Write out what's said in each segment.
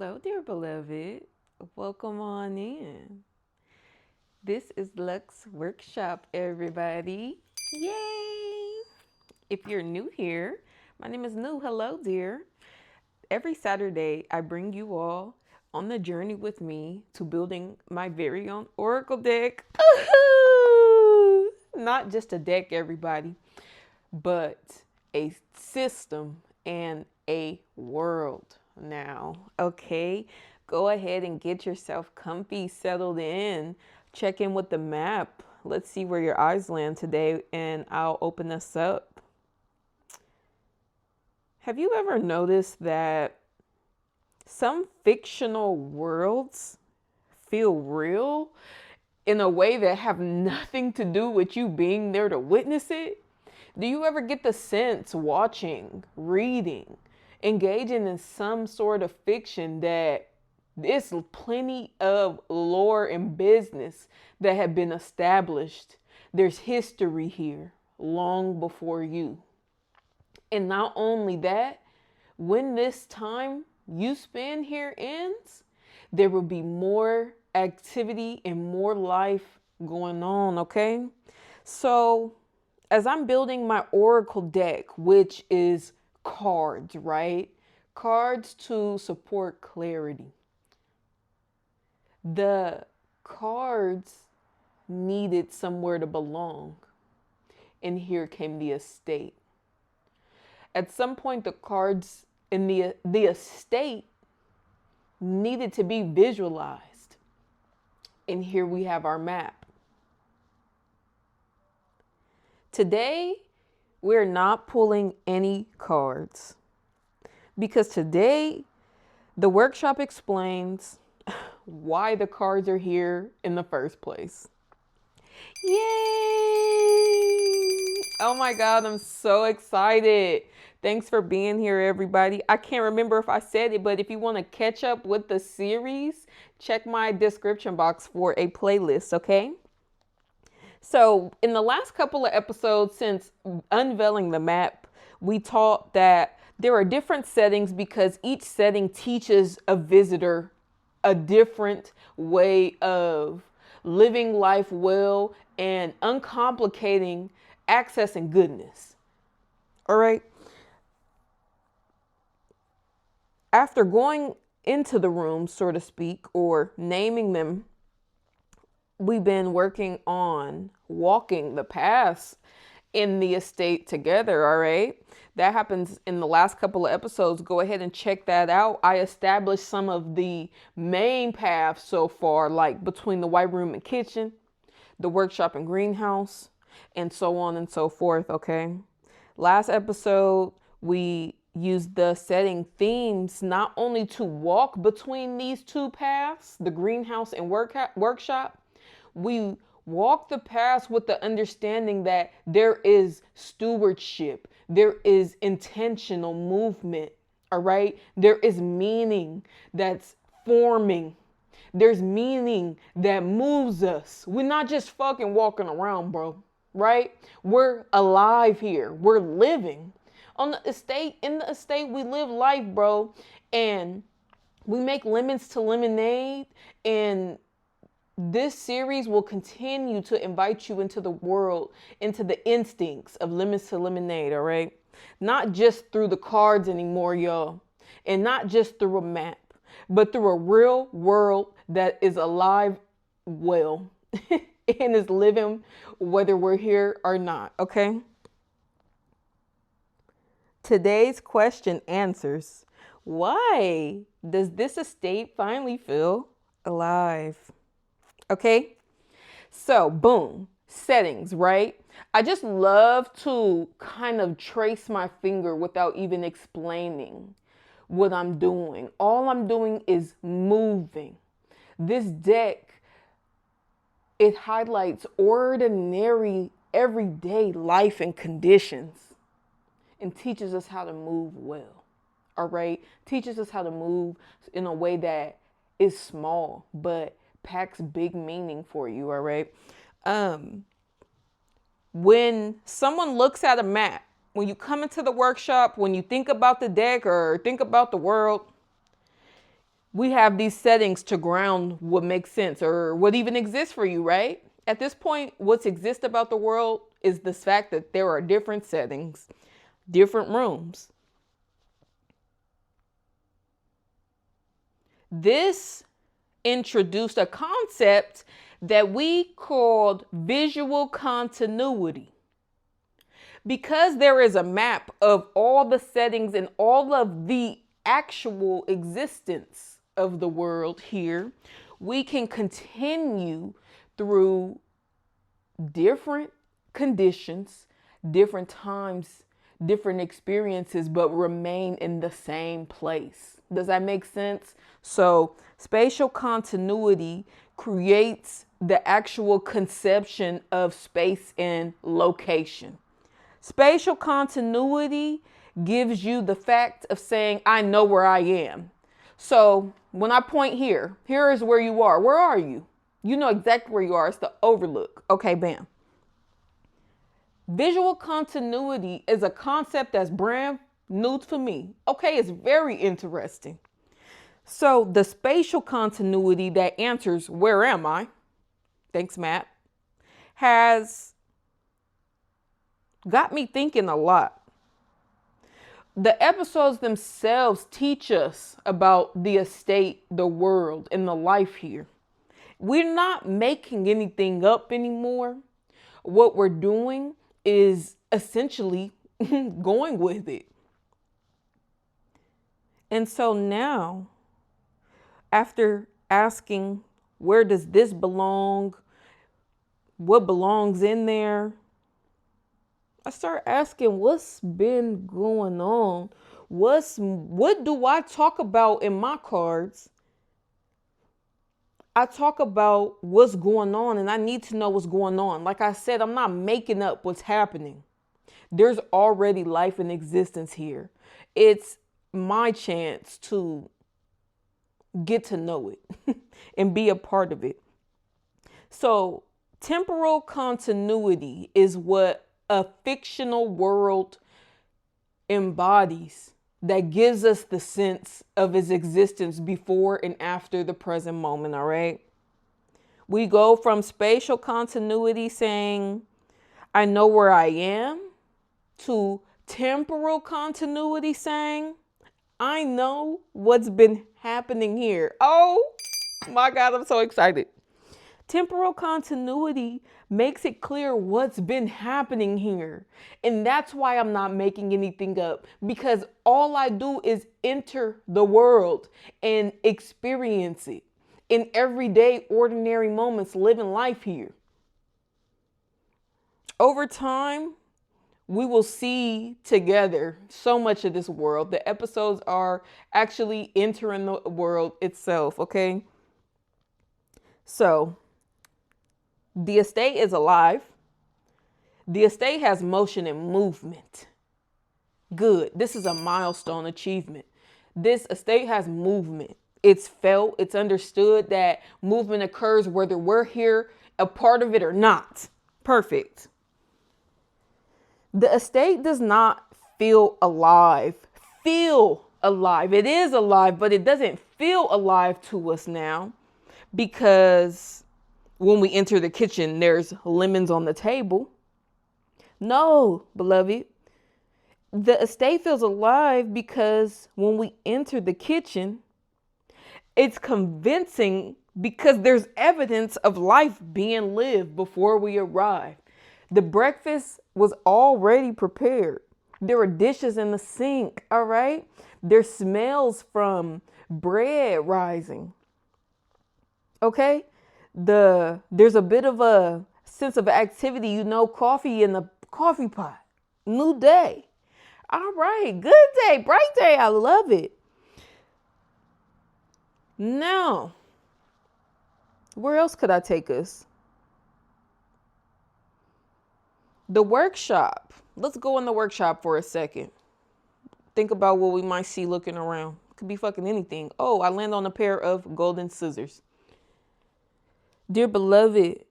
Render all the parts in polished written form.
Hello, dear beloved. Welcome on in. This is Luxe Workshop, everybody. Yay! If you're new here, my name is New. Hello, dear. Every Saturday, I bring you all on the journey with me to building my very own Oracle deck. Not just a deck, everybody, but a system and a world now. Okay, go ahead and get yourself comfy, settled in, check in with the map. Let's see where your eyes land today, and I'll open this up. Have you ever noticed that some fictional worlds feel real in a way that have nothing to do with you being there to witness it? Do you ever get the sense watching, reading, engaging in some sort of fiction that there's plenty of lore and business that have been established? There's history here long before you. And not only that, when this time you spend here ends, there will be more activity and more life going on, okay? So, as I'm building my Oracle deck, which is cards, right? Cards to support clarity. The cards needed somewhere to belong, and here came the estate. At some point, the cards in the estate needed to be visualized, and here we have our map. Today, we're not pulling any cards because today the workshop explains why the cards are here in the first place. Yay! Oh my God, I'm so excited. Thanks for being here, everybody. I can't remember if I said it, but if you want to catch up with the series, check my description box for a playlist, okay? So in the last couple of episodes since unveiling the map, we taught that there are different settings because each setting teaches a visitor a different way of living life well and uncomplicating access and goodness. All right. After going into the room, so to speak, or naming them, we've been working on walking the paths in the estate together, all right? That happens in the last couple of episodes. Go ahead and check that out. I established some of the main paths so far, like between the white room and kitchen, the workshop and greenhouse, and so on and so forth, okay? Last episode, we used the setting themes not only to walk between these two paths, the greenhouse and workshop, we walk the paths with the understanding that there is stewardship, there is intentional movement, all right? There is meaning that's forming. There's meaning that moves us. We're not just fucking walking around, bro, right? We're alive here. We're living. On the estate, in the estate, we live life, bro. And we make lemons to lemonade, and this series will continue to invite you into the world, into the instincts of lemons to lemonade, all right? Not just through the cards anymore, y'all. And not just through a map, but through a real world that is alive well and is living whether we're here or not, okay? Today's question answers, why does this estate finally feel alive? Okay, so boom, settings, right? I just love to kind of trace my finger without even explaining what I'm doing. All I'm doing is moving. This deck, it highlights ordinary, everyday life and conditions and teaches us how to move well, all right? Teaches us how to move in a way that is small, but packs big meaning for you, all right? When someone looks at a map, when you come into the workshop, when you think about the deck or think about the world, We have these settings to ground what makes sense or what even exists for you, right? At this point, what's exists about the world is the fact that there are different settings, different rooms. This introduced a concept that we called visual continuity. Because there is a map of all the settings and all of the actual existence of the world here, we can continue through different conditions, different times, different experiences, but remain in the same place. Does that make sense? So spatial continuity creates the actual conception of space and location. Spatial continuity gives you the fact of saying, I know where I am. So when I point here, here is where you are. Where are you? You know exactly where you are. It's the overlook. Okay, bam. Visual continuity is a concept that's brand new for me. Okay, it's very interesting. So the spatial continuity that answers, where am I? Thanks, Matt. Has got me thinking a lot. The episodes themselves teach us about the estate, the world, and the life here. We're not making anything up anymore. What we're doing is essentially going with it. And so now, after asking, where does this belong? What belongs in there? I start asking, what's been going on? What do I talk about in my cards? I talk about what's going on, and I need to know what's going on. Like I said, I'm not making up what's happening. There's already life in existence here. It's my chance to get to know it and be a part of it. So temporal continuity is what a fictional world embodies that gives us the sense of its existence before and after the present moment, all right? We go from spatial continuity saying, I know where I am, to temporal continuity saying, I know what's been happening here. Oh my God, I'm so excited. Temporal continuity makes it clear what's been happening here. And that's why I'm not making anything up, because all I do is enter the world and experience it in everyday, ordinary moments, living life here. Over time, we will see together so much of this world. The episodes are actually entering the world itself, okay? So, the estate is alive. The estate has motion and movement. Good. This is a milestone achievement. This estate has movement. It's felt, it's understood that movement occurs whether we're here, a part of it or not. Perfect. The estate does not feel alive. Feel alive. It is alive, but it doesn't feel alive to us now, because when we enter the kitchen, there's lemons on the table. No, beloved. The estate feels alive because when we enter the kitchen, it's convincing because there's evidence of life being lived before we arrive. The breakfast was already prepared. There are dishes in the sink, all right? There's smells from bread rising. Okay? There's a bit of a sense of activity, coffee in the coffee pot. New day. All right, good day, bright day. I love it. Now, where else could I take us? The workshop. Let's go in the workshop for a second. Think about what we might see looking around. Could be fucking anything. Oh, I land on a pair of golden scissors. Dear beloved,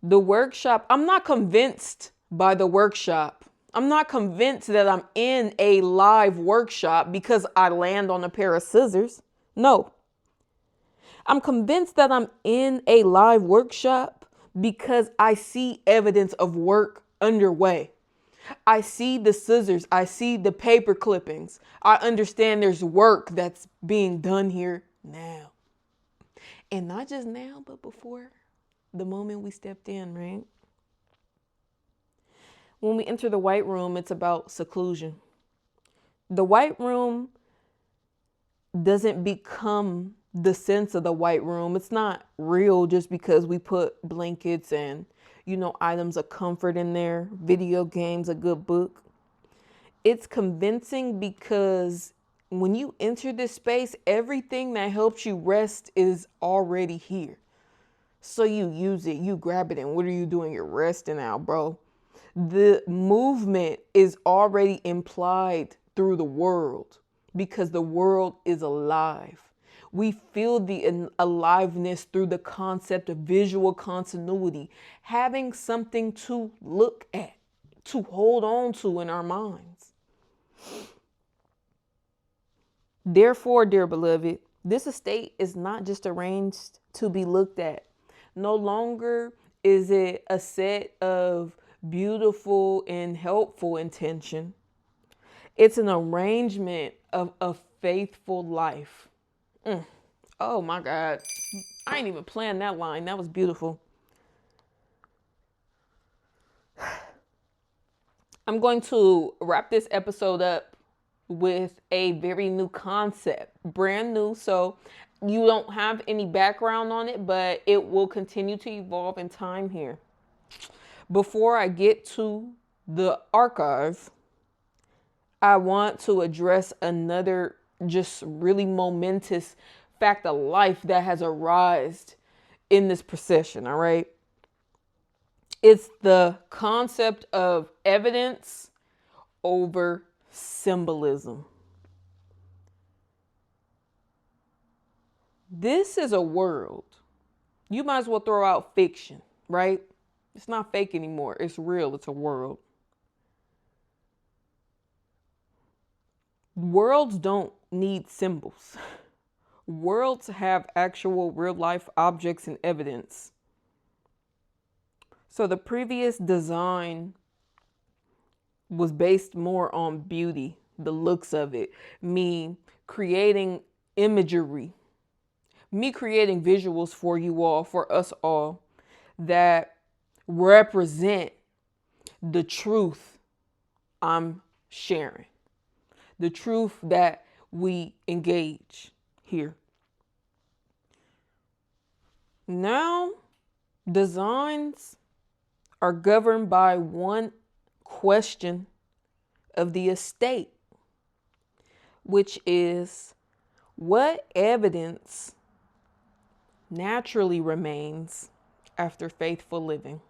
the workshop, I'm not convinced by the workshop. I'm not convinced that I'm in a live workshop because I land on a pair of scissors. No, I'm convinced that I'm in a live workshop because I see evidence of work underway. I see the scissors. I see the paper clippings. I understand there's work that's being done here now. And not just now, but before the moment we stepped in, right? When we enter the white room, it's about seclusion. The white room doesn't become the sense of the white room. It's not real just because we put blankets and, items of comfort in there, video games, a good book. It's convincing because when you enter this space, everything that helps you rest is already here. So you use it, you grab it, and what are you doing? You're resting out, bro. The movement is already implied through the world because the world is alive. We feel the aliveness through the concept of visual continuity, having something to look at, to hold on to in our minds. Therefore, dear beloved, this estate is not just arranged to be looked at. No longer is it a set of beautiful and helpful intention. It's an arrangement of a faithful life. Oh my God. I ain't even planned that line. That was beautiful. I'm going to wrap this episode up with a very new concept, brand new. So you don't have any background on it, but it will continue to evolve in time here. Before I get to the archive, I want to address another just really momentous fact of life that has arisen in this procession, all right? It's the concept of evidence over symbolism. This is a world. You might as well throw out fiction, right? It's not fake anymore. It's real. It's a world. Worlds don't need symbols. Worlds have actual real life objects and evidence. So the previous design was based more on beauty, the looks of it, me creating imagery, me creating visuals for you all, for us all, that represent the truth I'm sharing, the truth that we engage here. Now, designs are governed by one question of the estate, which is what evidence naturally remains after faithful living.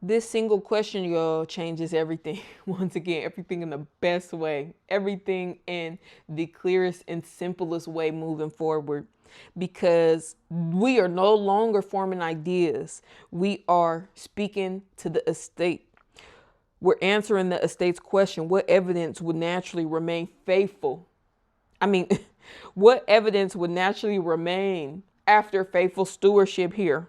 This single question, y'all, changes everything. Once again, everything in the best way, everything in the clearest and simplest way moving forward, because we are no longer forming ideas. We are speaking to the estate. We're answering the estate's question: what evidence would naturally remain faithful? What evidence would naturally remain after faithful stewardship here?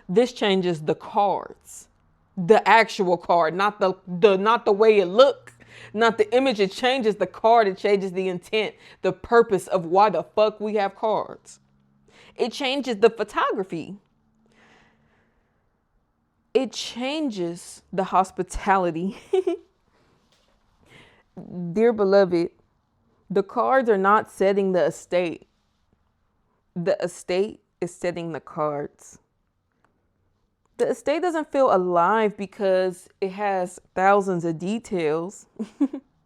This changes the cards, the actual card, not the way it look, not the image. It changes the card. It changes the intent, the purpose of why the fuck we have cards. It changes the photography. It changes the hospitality. Dear beloved, the cards are not setting the estate. The estate is setting the cards. The estate doesn't feel alive because it has thousands of details.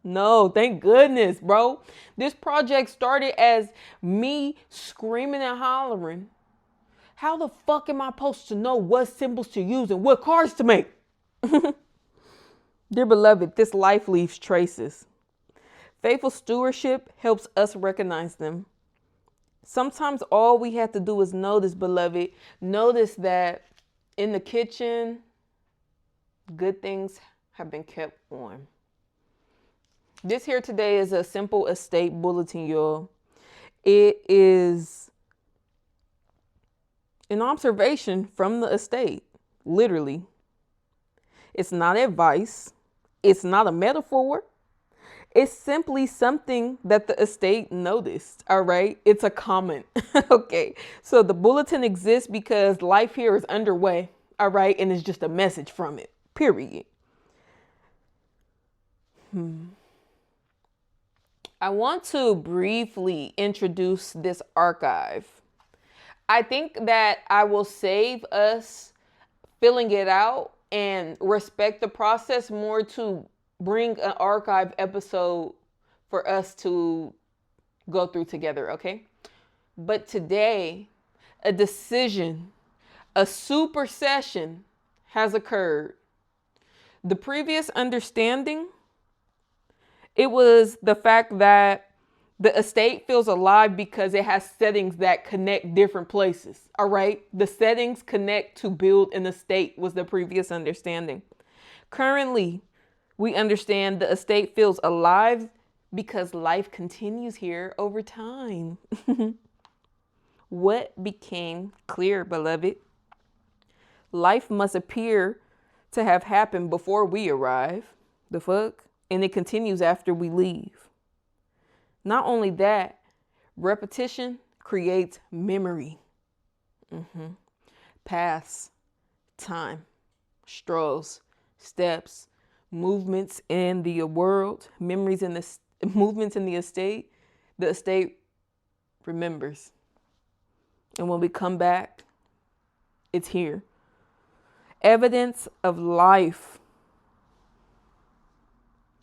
No, thank goodness, bro. This project started as me screaming and hollering. How the fuck am I supposed to know what symbols to use and what cards to make? Dear beloved, this life leaves traces. Faithful stewardship helps us recognize them. Sometimes all we have to do is notice, beloved, notice that in the kitchen, good things have been kept on. This here today is a simple estate bulletin, y'all. It is an observation from the estate, literally. It's not advice. It's not a metaphor. It's simply something that the estate noticed. All right. It's a comment. Okay. So the bulletin exists because life here is underway. All right. And it's just a message from it, period. I want to briefly introduce this archive. I think that I will save us filling it out and respect the process more to bring an archive episode for us to go through together, okay? But today, a decision, a supersession has occurred. The previous understanding, it was the fact that the estate feels alive because it has settings that connect different places. All right. The settings connect to build an estate was the previous understanding. Currently, we understand the estate feels alive because life continues here over time. What became clear, beloved? Life must appear to have happened before we arrive. The fuck? And it continues after we leave. Not only that, repetition creates memory. Paths, time, strolls, steps, movements in the world, memories in the movements in the estate. The estate remembers. And when we come back, it's here. Evidence of life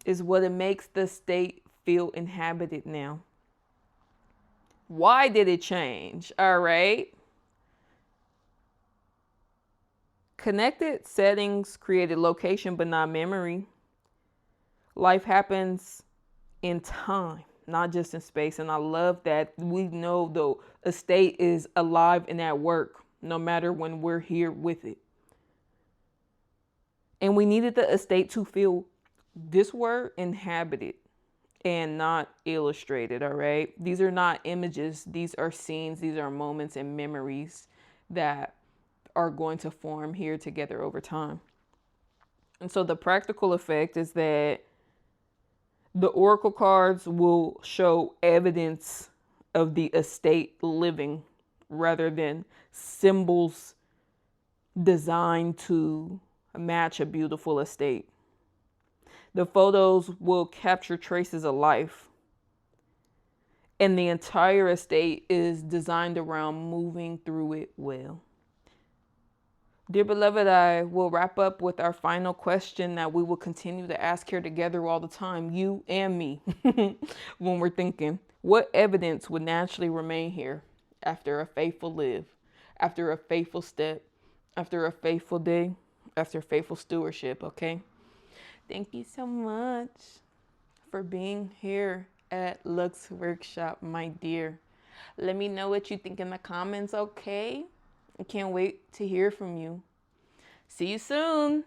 is what it makes the state feel inhabited now. Why did it change? All right. Connected settings created location, but not memory. Life happens in time, not just in space. And I love that we know the estate is alive and at work, no matter when we're here with it. And we needed the estate to feel this word inhabited and not illustrated. All right. These are not images. These are scenes. These are moments and memories that are going to form here together over time. And so the practical effect is that the oracle cards will show evidence of the estate living rather than symbols designed to match a beautiful estate. The photos will capture traces of life. And the entire estate is designed around moving through it well. Dear beloved, I will wrap up with our final question that we will continue to ask here together all the time, you and me, when we're thinking, what evidence would naturally remain here after a faithful live, after a faithful step, after a faithful day, after faithful stewardship, okay? Thank you so much for being here at Luxe Workshop, my dear. Let me know what you think in the comments, okay? I can't wait to hear from you. See you soon.